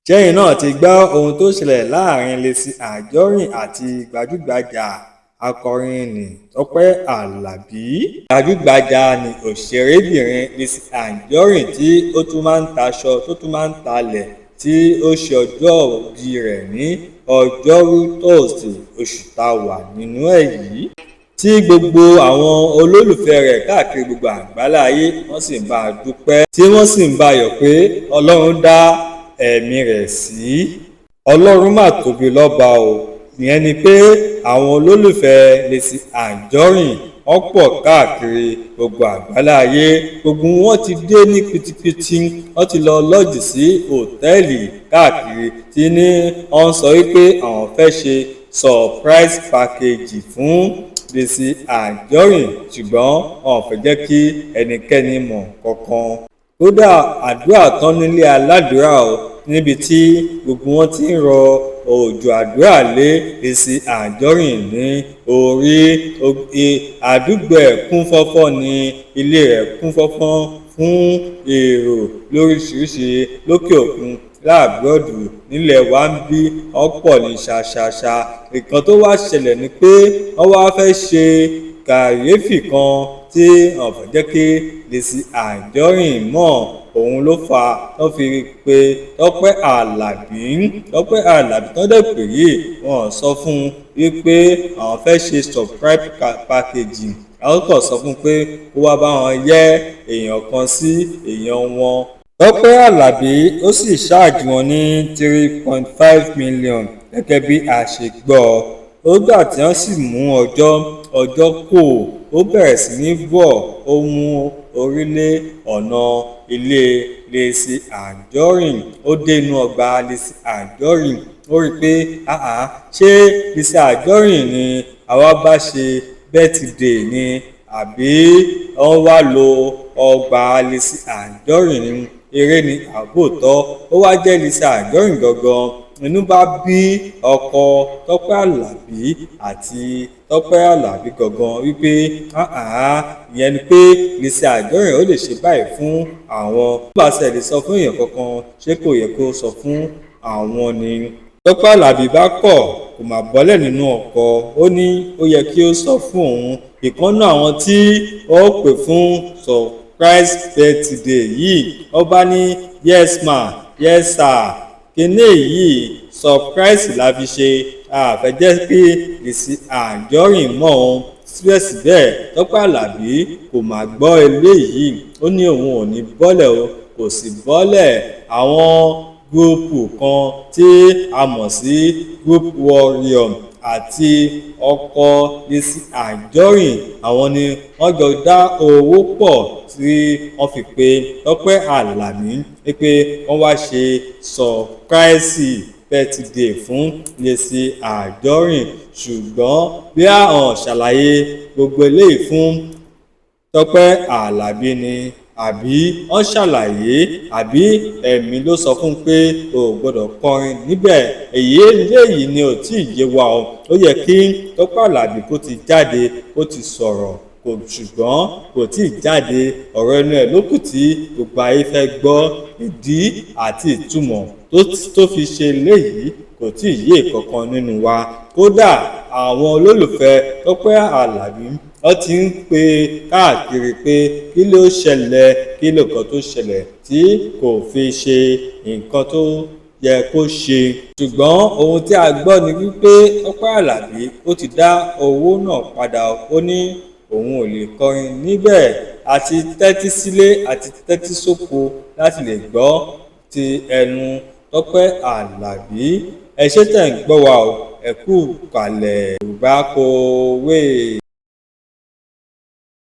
Ṣẹ́yìn náà ti gbọ́ ohun tó ṣẹlẹ̀ láàrin Lizzy Anjorin àti gbajúgbajà akọrin nì Tope Alabi. Gbajúgbajà ni òṣèrébìnrin Lizzy Anjorin tí ó tún máa ń taṣọ tó tún máa ń talẹ̀ tí ó ṣe ọjọ́ ìbí rẹ̀ ní ọjọ́rú Thursday oṣù tá a wà nínú ẹ̀ yìí, tí gbogbo àwọn olólùfẹ́ rẹ̀ káàkiri gbogbo àgbáláyé wọ́n sì ń bá a dúpẹ́ tí wọ́n sì ń bá a yọ̀ pé Ọlọ́run dá ẹ̀mí rẹ̀ sí. Ọlọ́run mà tóbi lọ́ba o. Ìyẹn ni pé àwọn olólùfẹ́ Lizzy Anjorin wọ́n pọ̀ káàkiri gbogbo àgbáláyé, gbogbo wọn ti dé ní pitipiti, wọ́n ti lọ lọ́ọ̀jì sí òtẹ́ẹ̀lì káàkiri tí ní wọ́n sọ wípé àwọn fẹ́ ṣe surprise package fún Lizzy Anjorin, ṣùgbọ́n wọn ò fẹ́ jẹ́ kí ẹnikẹ́ni mọ̀ kankan. Kódà àdúrà tán nílé aládùúrà o, níbi tí gbogbo wọn ti ń rọ òjò àdúrà lé Lizzy Anjorin ní orí. Àdúgbò ẹ̀ kún fọ́fọ́ ni ilé rẹ̀ kún fọ́fọ́ fún èrò lóríṣiríṣi lókè òkun láàbùrọ̀dù nílẹ̀ wa ń bí ọ̀pọ̀ ní ṣàṣàṣà. Nǹkan tó wá ṣẹlẹ̀ ni pé wọ́n wá fẹ́ ṣe kàyéfì kan tí wọ́n fẹ́ jẹ́ kí Lizzy Anjorin mọ̀, òun ló fà á tó fi pe Tope Alabi tó dẹ̀ pè yìí wọ́n sọ fún un wípé àwọn fẹ́ ṣe surprise package. Àwọn kò sọ fún un pé kó wá bá wọn yẹ èèyàn kan sí èèyàn wọn. Tope Alabi ó sì ṣáàjì wọn ní 3.5 million gẹ́gẹ́ bí a ṣe gbọ́. Ó gbà tí wọ́n sì mú ọjọ́ kò ó bẹ̀rẹ̀ sí ní bọ̀, ó mú orílẹ̀ ọ̀nà ilé Lizzy Anjorin, ó dé inú ọgbà Lizzy Anjorin, ó rí i pé ṣé Lizzy Anjorin ni àwa bá ṣe birthday ni àbí wọ́n wá lo ọgbà Lizzy Anjorin ni, eré ni àbòtọ́. Ó wá jẹ́ Lizzy Anjorin gangan, inú bá bí ọkọ Tope Alabi àti Tope Alabi gangan wípé ìyẹn ni pé Lizzy Anjorin ó lè ṣe báyìí fún àwọn. Bá ṣe lè sọ fún èèyàn kankan, ṣé kò yẹ kó sọ fún àwọn ni? Tope Alabi bá kọ̀, kò mà bọ́lẹ̀ nínú ọkọ̀, ó ní ó yẹ kí ó sọ fún òun. Ìkànnà àwọn tí ó pè fún surprise birthday yìí, ó bá ní yes ma, yes sir, kíní yìí surprise la fi ṣe, àfẹ́ jẹ́ kí Lizzy Anjorin mọ̀ ọ́n. Síbẹ̀síbẹ̀ Tope Alabi kò mà gbọ́ eléyìí, ó ní òun ò ní bọ́lẹ̀ o, kò sì bọ́lẹ̀. Àwọn gúrúùpù kan tí a mọ̀ sí group warrior àti ọkọ Lizzy Anjorin, àwọn ni wọ́n jọ dá owó pọ̀ tí wọ́n fi pe Tope Alabi pé wọ́n wá ṣe surprise birthday fún Lizzy Anjorin. Ṣùgbọ́n bí àwọn ṣàlàyé gbogbo eléyìí fún Tope Alabi ni àbí wọ́n ṣàlàyé àbí ẹ̀mí ló sọ fún pé o ò gbọ́dọ̀ kọrin níbẹ̀. Eléyìí ni ò tí ì yé wa o. Ó yẹ kí Tope Alabi kó ti jáde kó ti sọ̀rọ̀, ṣùgbọ́n kò tí ì jáde. Ọ̀rọ̀ ẹnu ẹ̀ ló kù tí gbogbo ayé fẹ́ gbọ́. Ìdí àti ìtumọ̀ tó fi ṣe léyìí kò tí ì yé kankan nínú wa. Kódà àwọn olólùfẹ́ Tope Alabi wọ́n ti ń pe káàkiri pé kí ló ṣẹlẹ̀, kí ló kan tó ṣẹlẹ̀ tí kò fi ṣe nǹkan tó yẹ kó ṣe. Ṣùgbọ́n ohun tí a gbọ́ ni wípé Tope Alabi ó ti dá owó náà padà. Ó ní òun ò lè kọrin níbẹ̀, àti tẹ́tí sílé àti tẹ́tí sóko láti lè gbọ́ ti ẹnu Tope Alabi. Ẹ ṣé tẹ̀ ń gbọ́ wa o, ẹ kú kalẹ̀. Yorùbá Kòwé.